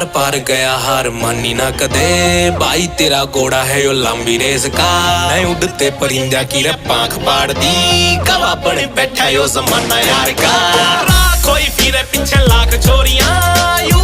are पार गया हार मानी ना कदे भाई तेरा घोड़ा है यो लंबी रेस का मैं उड़ते परिंदा की रे पांख पाड़ दी गवा बने बैठा यो जमाना यार का कोई फिरे पीछे लाख छोरियां